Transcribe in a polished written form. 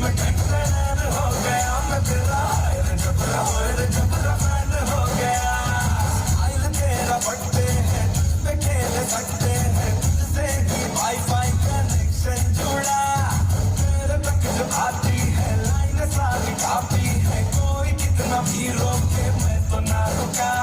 में टैक्टर हो गया मैं तेरा जबरा फैन हो गया। आइल तेरा पट्टे हैं मैं खेल सकते हैं तुझसे ही वाईफाई कनेक्शन जुड़ा। तेरे तक जो आती है लाइन सारी काफी है कोई कितना भी रोके मैं तो ना रुका।